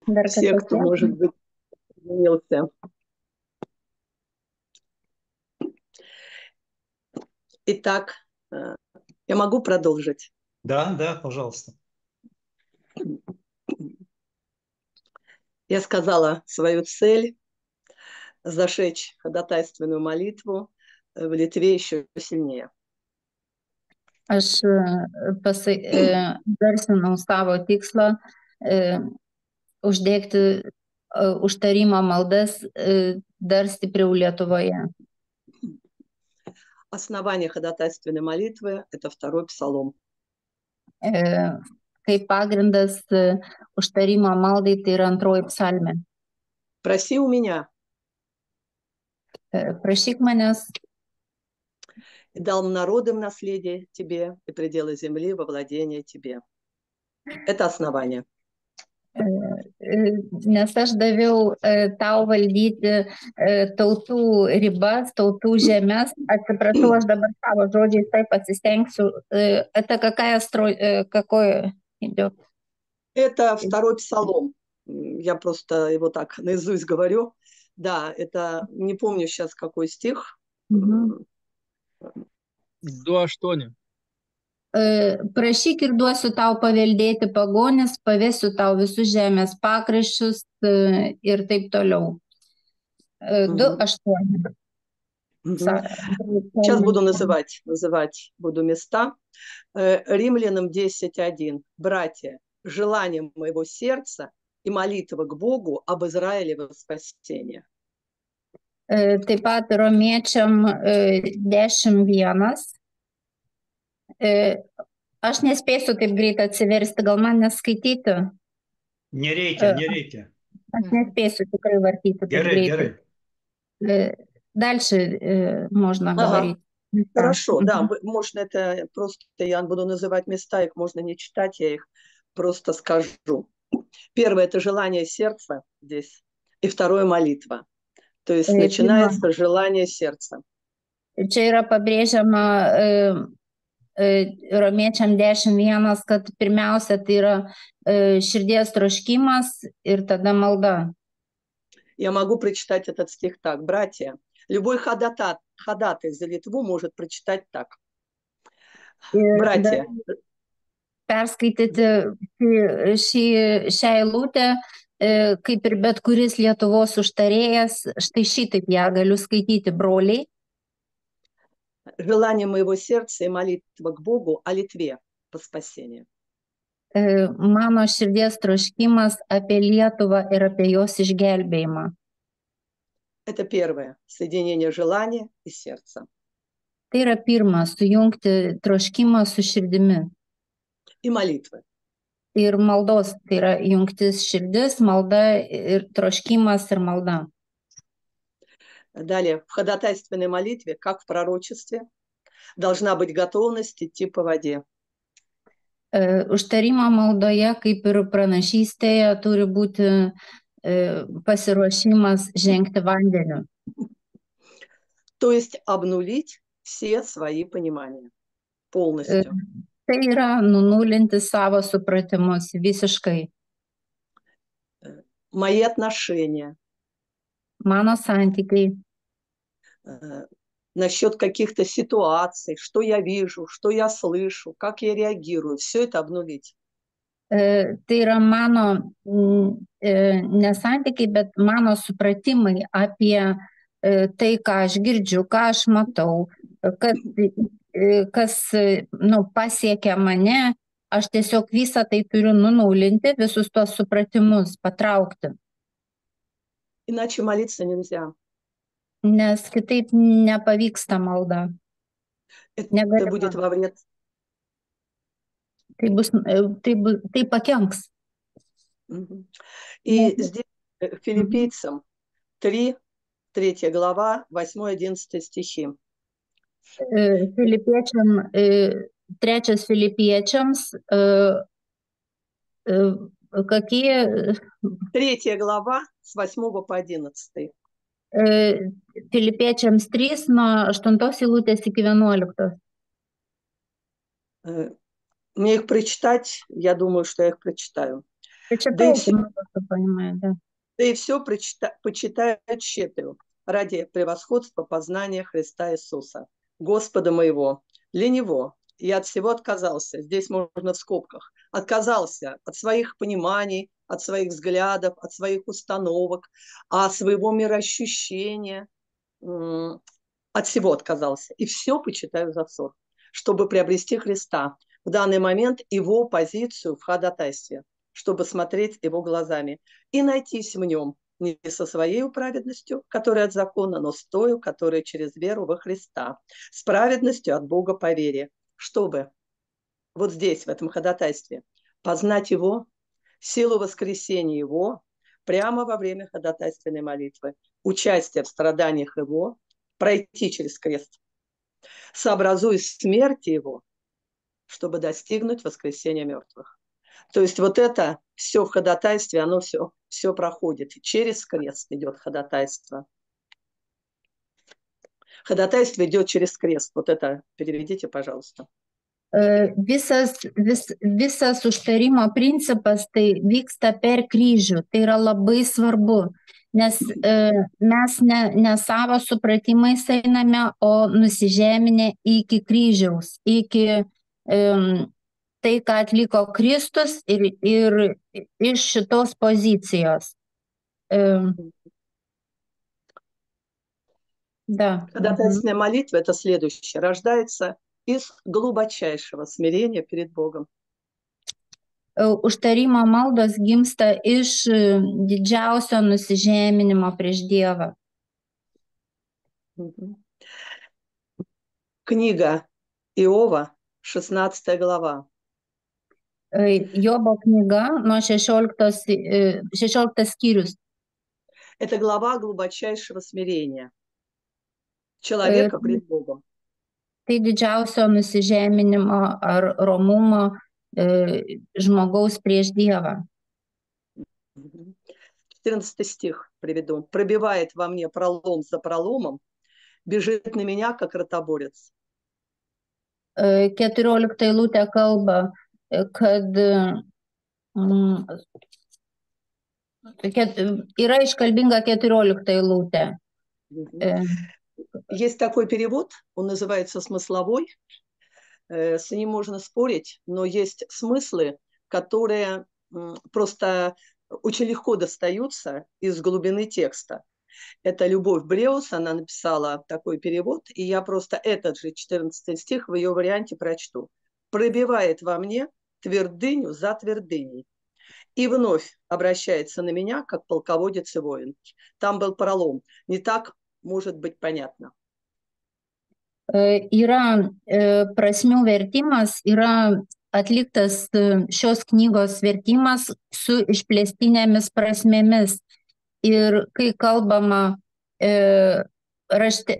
Dar все, kartą кто, может быть, изменился. Итак, я могу продолжить? Да, да, пожалуйста. Я сказала свою цель зашечь ходатайственную молитву в Литве еще сильнее. aš garsinau savo tikslą uždegti užtarimo maldas dar stipriau Lietuvoje. Основание ходатайственной молитвы – это второй псалом. Kaip pagrindas užtarimo maldai tai yra antroji psalmė. Проси у меня, Prašyk manęs, и дал народам наследие тебе, и пределы земли во владение тебе. Это основание. nes aš daviau tau valdyti tautų ribas, tautų žemės. Atsiprašau, aš dabar savo žodžiais taip pasistengsiu. Это какой идет? Это второй псалом. Я просто его так наизусть говорю. Да, это не помню сейчас какой стих. Du aštuoni. Prašyk ir duosiu tau paveldėti pagonis, pavėsiu tau visus žemės pakraščius ir taip toliau. 2:8. Сейчас буду называть буду места. Римлянам 10:1. Братья, желание моего сердца и молитва к Богу об Израиле спасение. Taip pat romiečiam 10:1. Aš nespėsiu taip greit atsiversti, gal man neskaityti? Nereikia. Aš nespėsiu tikrai vartyti taip Gerai. greitai. Дальше можно говорить. Хорошо, да, можно это просто, я буду называть места, их можно не читать, я их просто скажу. Первое – это желание сердца здесь, и второе – молитва. То есть начинается желание сердца. Čia yra pabrėžiama romiečiam 10:1, kad pirmiausia tai yra širdies troškimas ir tada malda. Я могу прочитать этот стих так. Братья, любой ходатай за Литву может прочитать так. Братья. Perskaityti šią eilutę, kaip ir bet kuris Lietuvos užtarėjas, štai šitaip ją galiu skaityti, broliai. Желание моего сердца и молитва к Богу о Литве по спасению. Mano širdies troškimas apie Lietuvą ir apie jos išgelbėjimą. Это первое. Соединение желания и сердца. Tai yra pirma, sujungti troškimą su širdimi. И молитвы. Ir maldos, tai yra jungtis širdis, malda ir troškimas ir malda. Далее, в ходатайственной молитве, как в пророчестве, должна быть готовность идти по воде. Užtarimo maldoje, kaip ir pranašystėje, turi būti pasiruošimas žengti vandeniu. То есть обнулить все свои понимания полностью. Tai yra nunulinti savo supratimus visiškai. Мои отношения. Mano santykiai. Насчет каких-то ситуаций, что я вижу, что я слышу, как я реагирую, все это обнулить. Tai yra mano ne santykiai, bet mano supratimai apie tai, ką aš girdžiu, ką aš matau, kas pasiekia mane, aš tiesiog visą tai turiu nunulinti, visus tuos supratimus patraukti. Иначе молиться нельзя. Nes kitaip nepavyksta malda. Это будет во вред. Tai pakenks. И здесь Филиппийцам 3 глава, 8-11 стихи. Filipiečiam, 3 Filipiečiams, какие... 3 глава, с 8 по 11. Filipiečiams 3 nuo 8 eilutės iki 11. Мне их прочитать, я думаю, что я их прочитаю. Да и Почитайте, все, мало кто понимает, да. да и все почитают тщетную ради превосходства познания Христа Иисуса, Господа моего. Для Него я от всего отказался, здесь можно в скобках, отказался от своих пониманий, от своих взглядов, от своих установок, от своего мироощущения, от всего отказался. И все почитаю за ссор, чтобы приобрести Христа. В данный момент его позицию в ходатайстве, чтобы смотреть его глазами и найтись в нем не со своей праведностью, которая от закона, но с той, которая через веру во Христа, с праведностью от Бога по вере, чтобы вот здесь, в этом ходатайстве, познать Его, силу воскресения Его прямо во время ходатайственной молитвы, участие в страданиях Его, пройти через крест, сообразуясь смерти Его, чтобы достигнуть воскресения мертвых. То есть вот это все в ходатайстве, оно все проходит. Через крест идет ходатайство. Ходатайство идет через крест. Вот это переведите, пожалуйста. Visas užtarimo principas tai vyksta per kryžių. Tai yra labai svarbu, nes mes ne savo supratimais einame, o nusižeminę iki kryžiaus, iki tai, ką atliko Kristus ir iš šitos pozicijos. Да. Ходатайственная молитва – это следующее. Рождается из глубочайшего смирения перед Богом. Užtarimo maldos gimsta iš didžiausio nusižeminimo prieš Dievą. Книга Иова, 16 глава. Jobo knyga nuo 16 skyrius. Это глава глубочайшего смирения человека пред Богом. Tai didžiausio nusižeminimo ar romumo žmogaus prieš Dievą. 14 стих приведу. «Пробивает во мне пролом за проломом, бежит на меня, как ротоборец». 14 eilutė kalba, kad yra iškalbinga 14 eilutė. Есть такой перевод, он называется смысловой. С ним можно спорить, но есть смыслы, которые просто очень легко достаются из глубины текста. Это Любовь Бреус, она написала такой перевод, и я просто этот же 14 стих в ее варианте прочту. «Пробивает во мне твердыню за твердыней, и вновь обращается на меня, как полководец и воин». Там был пролом. Не так может быть понятно. Yra prasmių vertimas, yra atliktas šios knygos vertimas su išplėstinėmis prasmėmis. Ir kai kalbama, rašte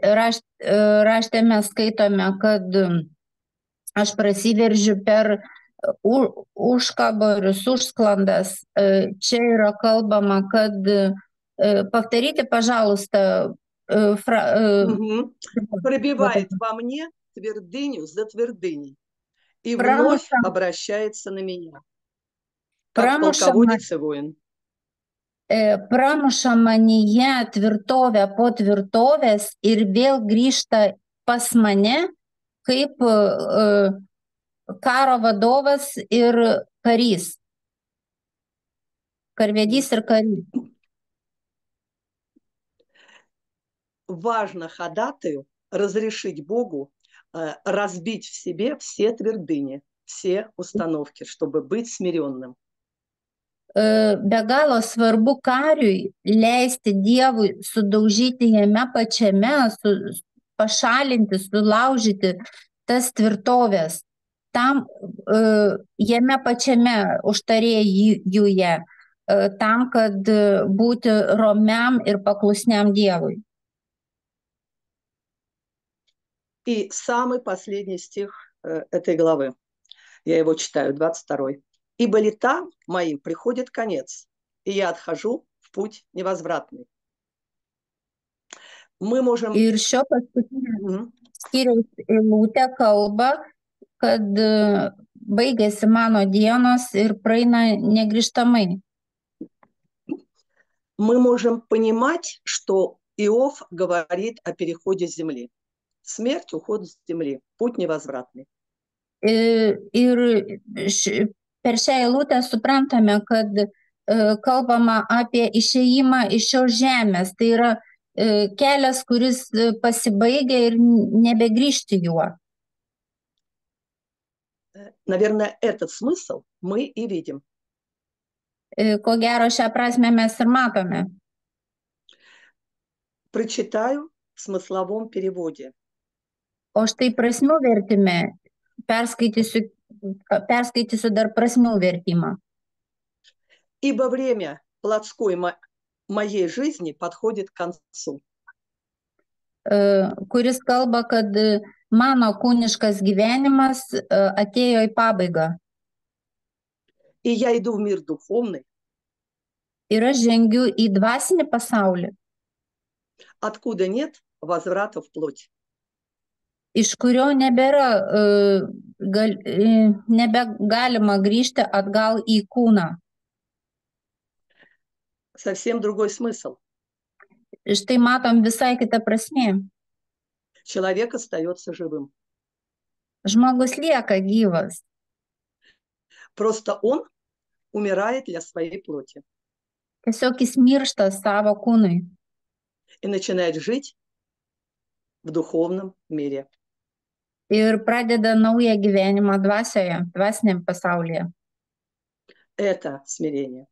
mes skaitome, kad aš prasiveržiu per užkaborius, užsklandas. Čia yra kalbama, kad повторите, пожалуйста, пробивает во мне твердыню за твердыней и вновь обращается на меня, как полководец и воин. Pramuša manyje tvirtovę po tvirtovės ir vėl grįžta pas mane kaip karo vadovas ir karys. Karvedys ir karys. Важно ходатаю разрешить Богу разбить в себе все твердыни, все установки, чтобы быть смиренным. Be galo svarbu kariui leisti Dievui sudaužyti jame pačiame, pašalinti, sulaužyti tas tvirtovės. Tam jame pačiame užtarėjuje, tam, kad būti romiam ir paklusniam Dievui. И самый последний стих этой главы, я его читаю, 22. «Ибо летам моим приходит конец, и я отхожу в путь невозвратный». Мы можем... Ir paskutinė skyriaus eilutė kalba, kad baigėsi mano dienos ir praeina negrįžtamai. Мы можем понимать, что Иов говорит о переходе земли. Смерть, уход с земли, путь невозвратный. Ir per šią eilutę suprantame, kad kalbama apie išėjimą iš šios žemės. Tai yra kelias, kuris pasibaigia ir nebegrįžti juo. Наверное, этот смысл мы и видим. Ko gero šią prasme mes ir matome. Прочитаю в смысловом переводе. O štai prasmių vertime perskaitysiu dar prasmių vertimą. Ибо время плотской моей жизни подходит к концу. Kuris kalba, kad mano kūniškas gyvenimas atėjo į pabaigą. И я иду в мир духовный. Ir aš žengiu į dvasinį pasaulį, откуда нет возврата в плоть. iš kurio nebegalima grįžti atgal į kūną. Совсем другой смысл. Štai matom visai kitą prasmę. Человек остается живым. Žmogus lieka gyvas. Просто он умирает для своей плоти. Tiesiog jis miršta savo kūnui. И начинает жить в духовном мире. Ir pradeda naują gyvenimą dvasioje, dvasiniam pasaulyje. Это смирение.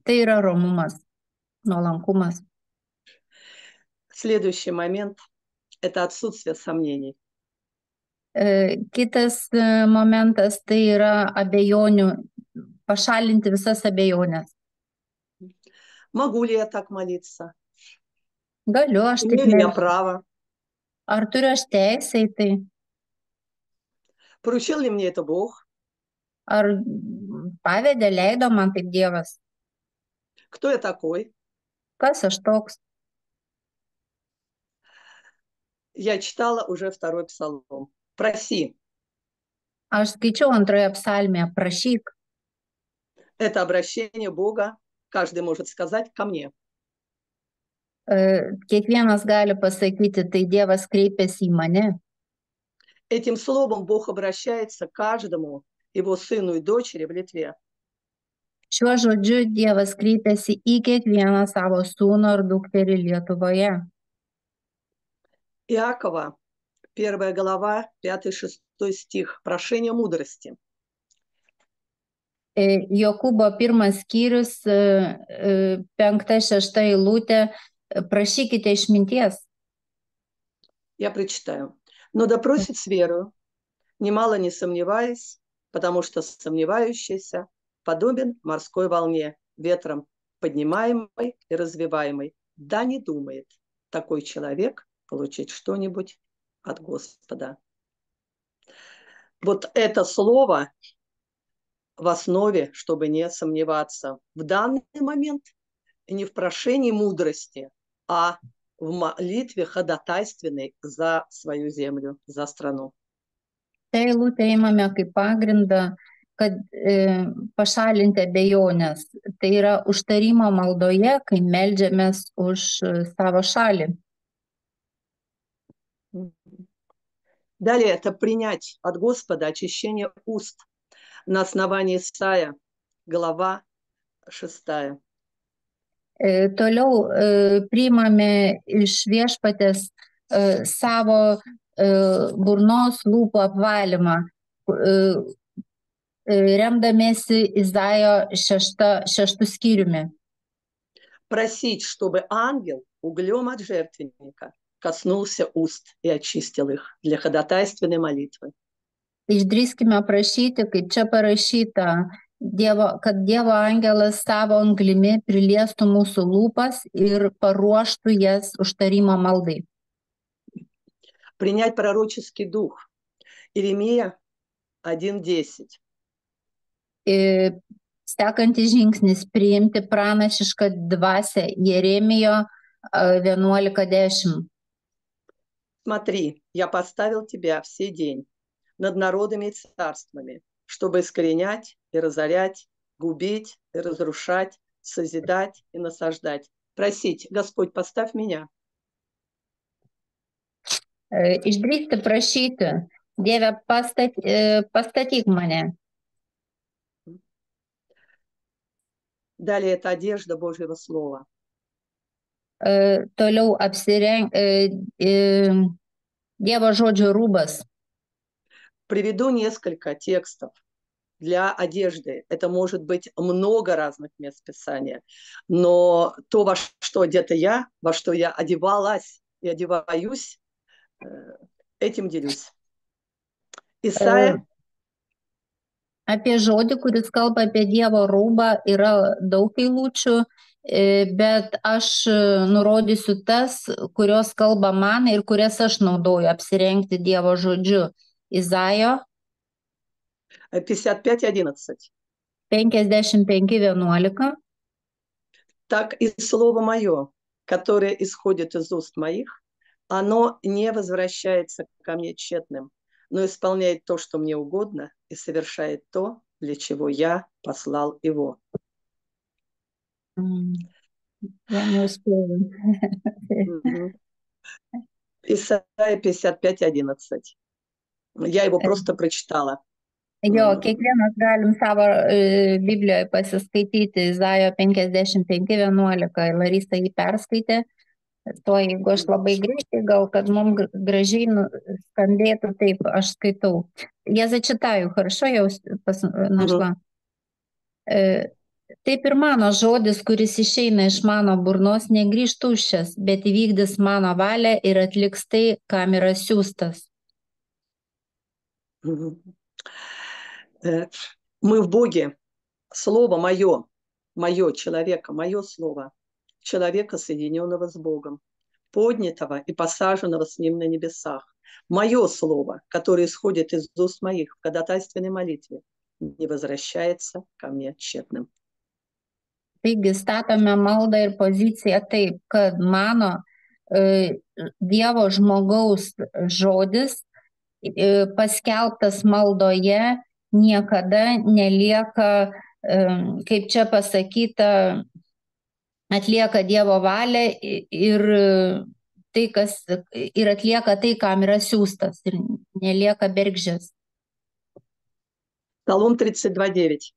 Tai yra romumas, nuolankumas. Следующий момент – это отсутствие сомнений. Kitas momentas tai yra abejonių, pašalinti visas abejonės. Могу ли я так молиться? Galiu aš taip Имею ли я melstis? право? Ar turiu aš teisę į tai? Поручил ли мне это Бог? Ar pavedė, leido man taip Dievas? Кто я такой? Kas aš toks? Я читала уже второй псалом. Проси. Aš skaičiau antroje psalmėje, prašyk. Это обращение Бога, каждый может сказать, ко мне. Kiekvienas gali pasakyti, tai Dievas kreipiasi į mane. Этим словом Бог обращается к каждому его сыну и дочери в Литве. Šiuo žodžiu Dievas kreipiasi į kiekvieną savo sūnų ir dukterį Lietuvoje. Иакова, 1 глава, 5-6 стих, прошение мудрости. Jokūbo 1 skyrius, 5-6 eilutė, prašykite išminties. Я прочитаю. Но допросит с верою, немало не сомневаясь, потому что сомневающийся подобен морской волне, ветром поднимаемой и развиваемой. Да не думает такой человек получить что-нибудь от Господа. Вот это слово в основе, чтобы не сомневаться в данный момент не в прошении мудрости, а в молитве ходатайственной за свою землю, за страну. Tai eilutę įmame kaip pagrindą, kad pašalinti abejonės. Tai yra užtarimo maldoje, kai meldžiamės už savo šalį. Далее это принять от Господа очищение уст на основании Исаия, глава 6. Toliau priimame iš viešpatės savo burnos lūpų apvalymą, remdamiesi Izaijo 6 skyriumi. Просить, чтобы ангел углем от жертвенника коснулся уст и очистил их для ходатайственной молитвы. Išdrįskime prašyti, kaip čia parašyta, kad Dievo angelas savo anglimi priliestų mūsų lūpas ir paruoštų jas užtarimo maldai. Принять пророческий дух. Иеремия 1:10. Sekantis žingsnis - priimti pranašišką dvasią Jeremijo 11:10. Смотри, я поставил тебя в сей день над народами и царствами, чтобы искоренять и разорять, губить и разрушать, созидать и насаждать. Просить, Господь, поставь меня. Išdrįsti prašyti, Dieve, pastatyk mane. Далее это одежда Божьего Слова. Toliau Dievo žodžio rūbas. Приведу несколько текстов для одежды. Это может быть много разных мест Писания. Но то, во что одета я, во что я одевалась и одеваюсь, этим делюсь. Исайя. Apie žodį, kuris kalba apie Dievo rūbą, yra daug eilučių, bet aš nurodysiu tas, kurios kalba man ir kurias aš naudoju apsirengti Dievo žodžiu. Izaijo 55:11. 55:11. Так и слово мое, которое исходит из уст моих, оно не возвращается ко мне тщетным, но исполняет то, что мне угодно, и совершает то, для чего я послал его. Я не успею. Исайя 55:11. Я его просто прочитала. Jo, kiekvienas galim savo Biblijoje pasiskaityti Izaijo 55:11. Larisa jį perskaitė. To, jeigu aš labai greitai, gal kad mums gražiai skambėtų, taip aš skaitau. Я зачитаю, хорошо, я нашла. Taip ir mano žodis, kuris išeina iš mano burnos, negrįž tuščias, bet įvykdys mano valią ir atliks tai, kam yra siųstas. Мы в Боге. Слово мое человека, мое слово, человека, соединенного с Богом, поднятого и посаженного с Ним на небесах. Мое слово, которое исходит из уст моих в ходатайственной молитве, не возвращается ко мне тщетным. Taigi statome maldą ir poziciją taip, kad mano Dievo žmogaus žodis paskelbtas maldoje niekada nelieka, kaip čia pasakyta, atlieka Dievo valią ir atlieka tai, kam yra siųstas, ir nelieka bergždžias. Псалом 32:9.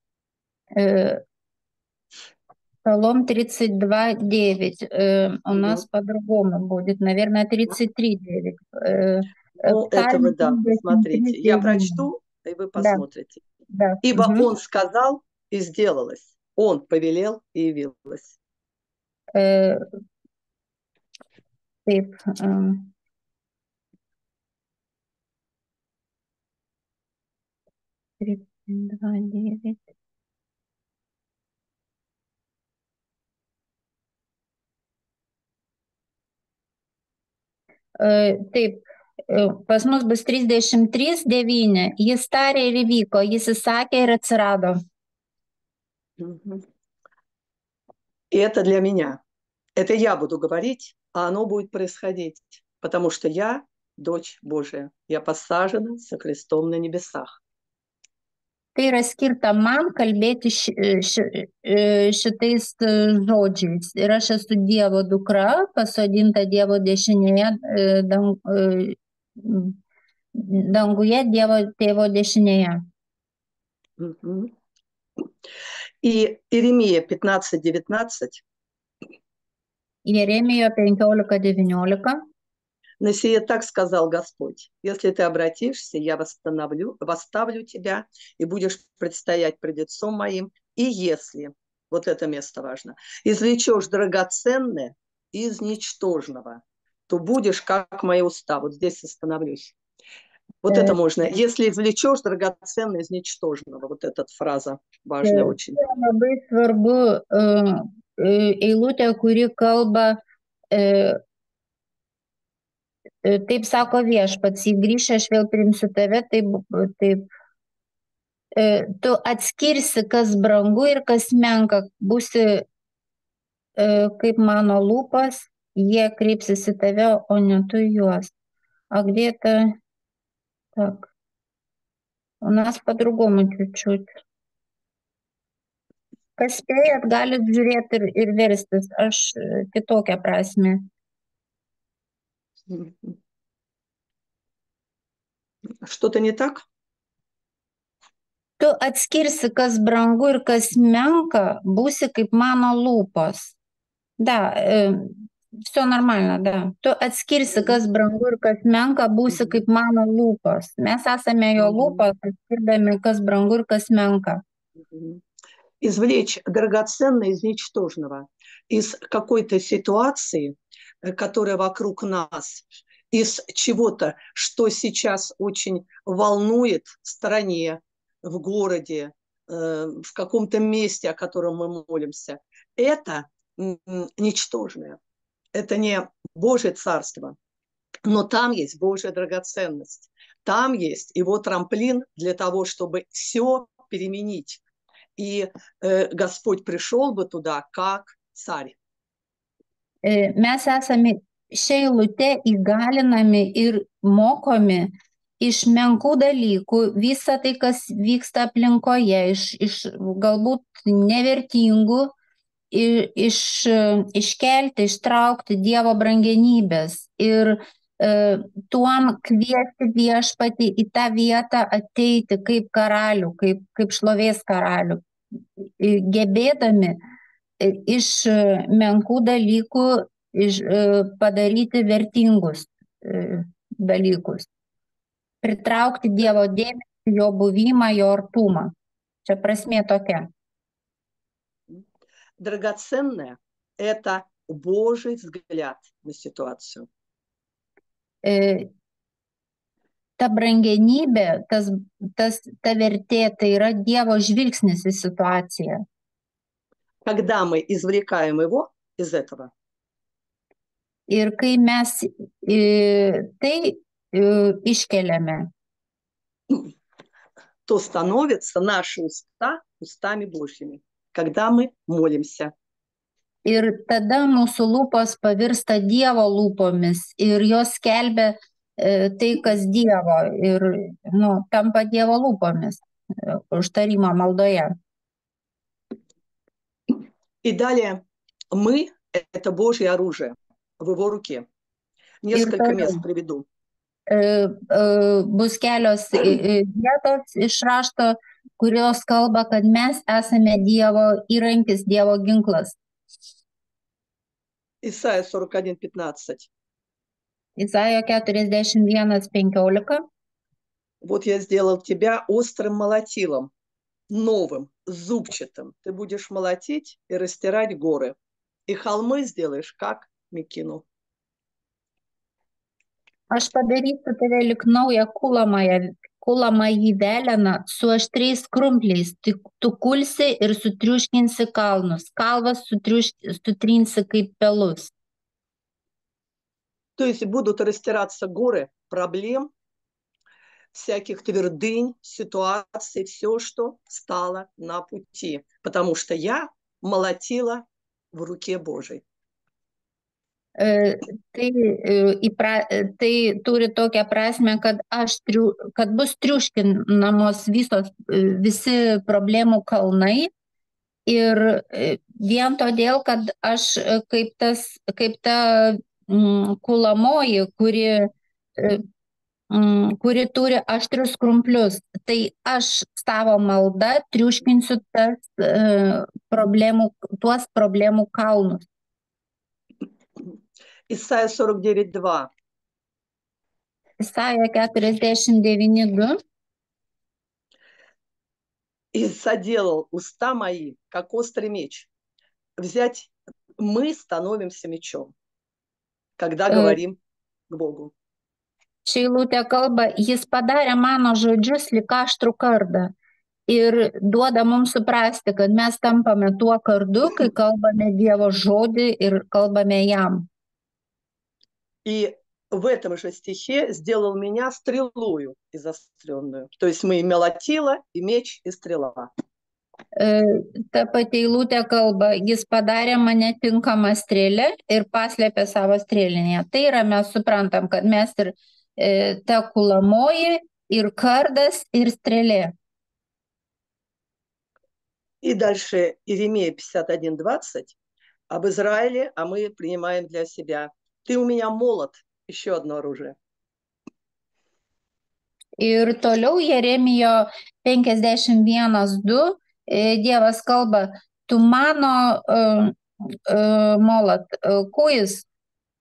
Псалом 32:9. У нас по-другому будет, наверное, 33:9. Ну, это вы, да, посмотрите. Я прочту, и вы посмотрите. Да. Ибо Он сказал, и сделалось. Он повелел, и явилось. Taip. 32:9. Taip, pas mus bus 33:9. Jis tarė ir įvyko, jis įsakė ir atsirado. И это для меня. Это я буду говорить, а оно будет происходить, потому что я дочь Божия. Я посажена со Христом на небесах. Tai yra skirta man kalbėti šitais žodžiais. Ir aš esu Dievo dukra, pasodinta Dievo dešinėje, danguje Dievo tėvo dešinėje. И Иеремия 15:19. Jeremijo 15:19. На сие так сказал Господь: если ты обратишься, я восставлю тебя, и будешь предстоять пред лицом моим. И если, вот это место важно, извлечешь драгоценное из ничтожного, то будешь как мои уста. Вот здесь остановлюсь. Вот это можно. Если извлечешь драгоценное из ничтожного, вот эта фраза важная очень. Labai svarbu eilutė, kuri kalba, taip sako Viešpats, jei grįši, aš vėl priimsiu tave, taip. Tu atskirsi, kas brangu ir kas menka, būsi kaip mano lūpas, jie kreipsis į tave, o ne tu juos. A где-то так. У нас по-другому чуть-чуть. Kas spėjat, galit žiūrėti ir verstis. Aš kitokią prasme. Что-то не так? Tu atskirsi, kas brangu ir kas menka, būsi kaip mano lūpos. Да, все нормально, да. Tu atskirsi, kas brangu ir kas menka, būsi kaip mano lūpos. Mes esame jo lūpos, atskirdami, kas brangu ir kas menka. Извлечь драгоценное из ничтожного, из какой-то ситуации, которая вокруг нас, из чего-то, что сейчас очень волнует в стране, в городе, в каком-то месте, о котором мы молимся. Это ничтожное. Это не Божье царство, но там есть Божья драгоценность. Там есть его трамплин для того, чтобы все переменить. И Господь пришел бы туда как царь. Mes esame šia eilute įgalinami ir mokomi iš menkų dalykų, visą tai, kas vyksta aplinkoje, iš galbūt nevertingų, iškelti, ištraukti Dievo brangenybės ir tuom kviesti viešpatį į tą vietą ateiti kaip karalių, kaip šlovės karalių, gebėdami iš menkų dalykų padaryti vertingus dalykus, pritraukti Dievo dėmesį, jo buvimą, jo artumą. Čia prasmė tokia. Драгоценное – это Божий взгляд на ситуацию. Ta brangenybė, ta vertė, tai yra Dievo žvilgsnis į situaciją. Когда мы извлекаем его из этого, ir kai mes tai iškeliame, то становятся наши уста устами Божьими, когда мы молимся. Ir tada mūsų lūpos pavirsta Dievo lūpomis ir jos skelbia tai, kas Dievo ir tampa Dievo lūpomis užtarimo maldoje. И далее мы – это Божье оружие в его руке. Несколько мест приведу. Bus kelios vietos iš rašto, kurios kalba, kad mes esame Dievo įrankis, Dievo ginklas. Исайя 41:15. Исайя 41:15. Вот я сделал тебя острым молотилом, новым, зубчатым. Ты будешь молотить и растирать горы. И холмы сделаешь, как Микину. Aš padarysiu tave lyg naują kulamąjį veleną su aštriais krumpliais. Tu kulsi ir sutriuškinsi kalnus. Kalvas sutrinsi kaip pelus. То есть будут растираться горы проблем, всяких твердынь, ситуаций, все, что стало на пути. Потому что я молотила в руке Божией. Tai turi tokią prasme, kad bus triuškinamos visi problemų kalnai ir vien todėl, kad aš kaip ta kulamoji, kuri turi aštrius krumplius, tai aš savo malda triuškinsiu tuos problemų kalnus. Исайя 49:2. Исайя 49:2. И соделал уста мои, как острый меч. Взять, мы становимся мечом, когда говорим к Богу. Ši eilutė kalba, jis padarė mano žodžius lyg aštrų kardą ir duoda mums suprasti, kad mes tampame tuo kardu, kai kalbame Dievo žodį ir kalbame jam. И в этом же стихе сделал меня стрелою изостренную. То есть мы и молотила, и меч, и стрела. Ta pati eilutė kalba, jis padarė mane tinkamą strėlę ir paslėpė savo strėlinėje. Tai yra, mes suprantam, kad mes ir ta kulamoji, ir kardas, ir strėlė. И дальше Иеремия 51:20. Об Израиле, а мы принимаем для себя. Ты у меня молот, еще одно оружие. Ir toliau Jeremijo 51:2 Dievas kalba, tu mano molat, kūjis,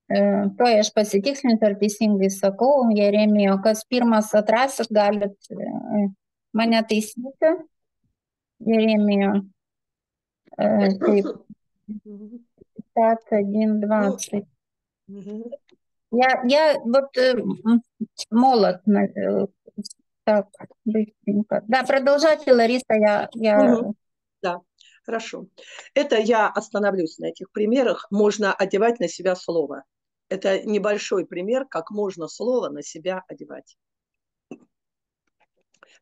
tuoj aš pasitikslinsiu, ar teisingai sakau, Jeremijo, kas pirmas atrasit, galit mane taisyti. Jeremijo, taip, 51:20. Я вот молот, так, быстренько. Да, продолжайте, Лариса, Да, хорошо. Это я остановлюсь на этих примерах. Можно одевать на себя слово. Это небольшой пример, как можно слово на себя одевать.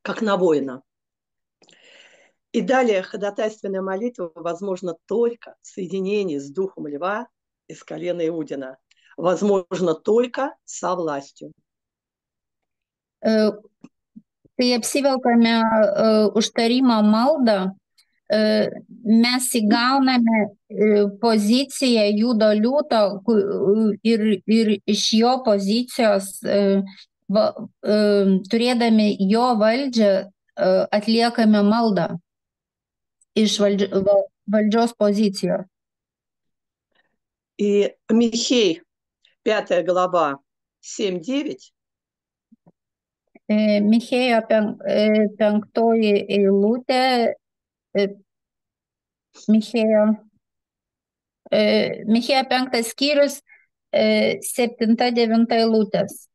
Как на воина. И далее ходатайственная молитва возможна только в соединении с духом льва из колена Иудина. Возможно только со властью. Kai apsivelkame užtarimo maldą, mes įgauname poziciją Judo liūto ir iš jo pozicijos, turėdami jo valdžią, atliekame maldą iš valdžios pozicijos. И Михей, 5 глава, 7-9. Michėjo 5 eilutė, Michėjo 5 skyrius, 7-9 eilutės.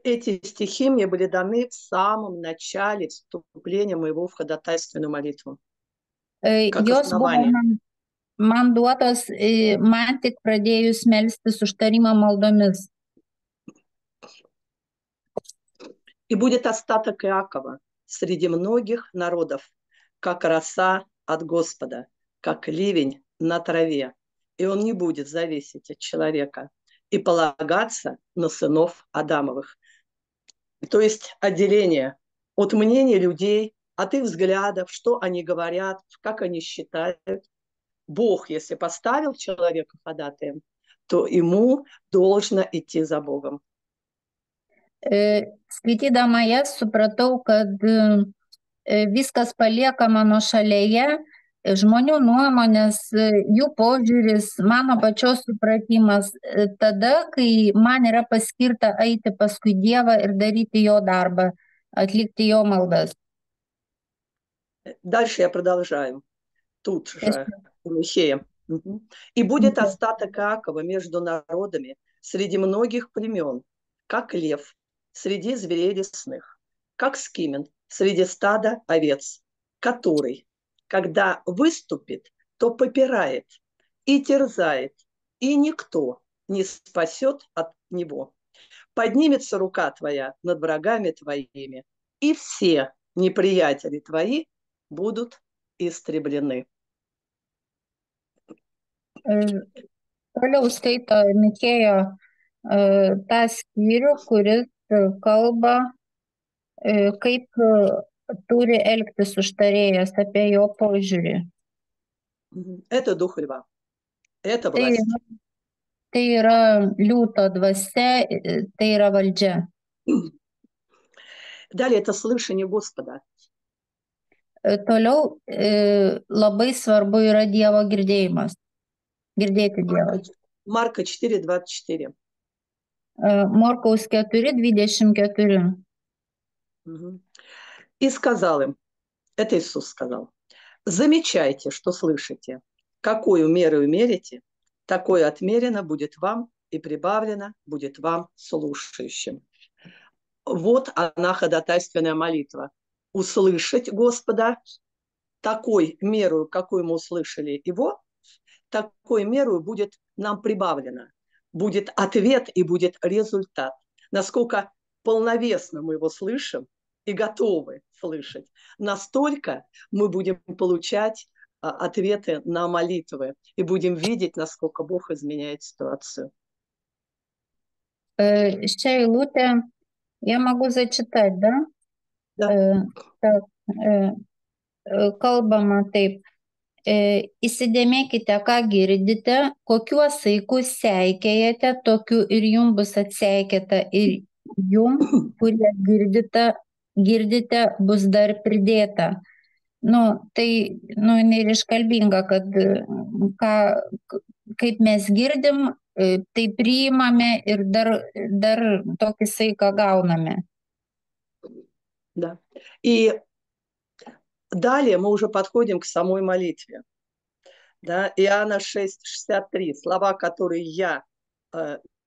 Эти стихи мне были даны в самом начале вступления моего в ходатайственную молитву. Jos buvo man duotos, man tik pradėjus melstis užtarimo maldomis. И будет остаток Иакова среди многих народов, как роса от Господа, как ливень на траве. И он не будет зависеть от человека и полагаться на сынов Адамовых. То есть отделение от мнения людей, от их взглядов, что они говорят, как они считают. Бог, если поставил человека ходатаем, то ему должно идти за Богом. Skaitydama jas supratau, kad viskas paliekama nuošalėje, žmonių nuomonės, jų požiūris, mano pačios supratimas, tada, kai man yra paskirta eiti paskui Dievą ir daryti jo darbą, atlikti jo maldas. Дальше я продолжаю. Тут же, у Михея. И будет остаток Иакова между народами среди многих племен, как лев среди зверей лесных, как скимен среди стада овец, который, когда выступит, то попирает и терзает, и никто не спасет от него. Поднимется рука твоя над врагами твоими, и все неприятели твои будут истреблены. Toliau skaito Michėjo tą skyrių, kuris kalba, kaip turi elgtis užtarėjas, apie jo požiūrį. Это дух льва. Это власть. Tai yra liūto dvasia, tai yra valdžia. Далее это слышание Господа. Toliau labai svarbu yra Dievo girdėjimas. Girdėti Dievą. Марка 4:24. Morkaus 4:24. И сказал им, это Иисус сказал, замечайте, что слышите, какую меру мерите, такое отмерено будет вам и прибавлено будет вам слушающим. Вот она ходатайственная молитва. Услышать Господа такой меру, какую мы услышали Его, такой меру будет нам прибавлено. Будет ответ и будет результат. Насколько полновесно мы его слышим и готовы слышать, настолько мы будем получать ответы на молитвы и будем видеть, насколько Бог изменяет ситуацию. Šią eilutę Я могу zачитать, да? Да. Так, kalbama taip. Įsidėmėkite, ką girdite, kokiuos saikus seikėjate, tokiu ir jums bus atseikėta, ir jum, kurie girdite, bus dar pridėta. Nu, tai, nu, jinai ir iškalbinga, kad ką, kaip mes girdim, tai priimame ir dar tokį saiką gauname. Да. И далее мы уже подходим к самой молитве. Да? Иоанна 6:63. Слова, которые я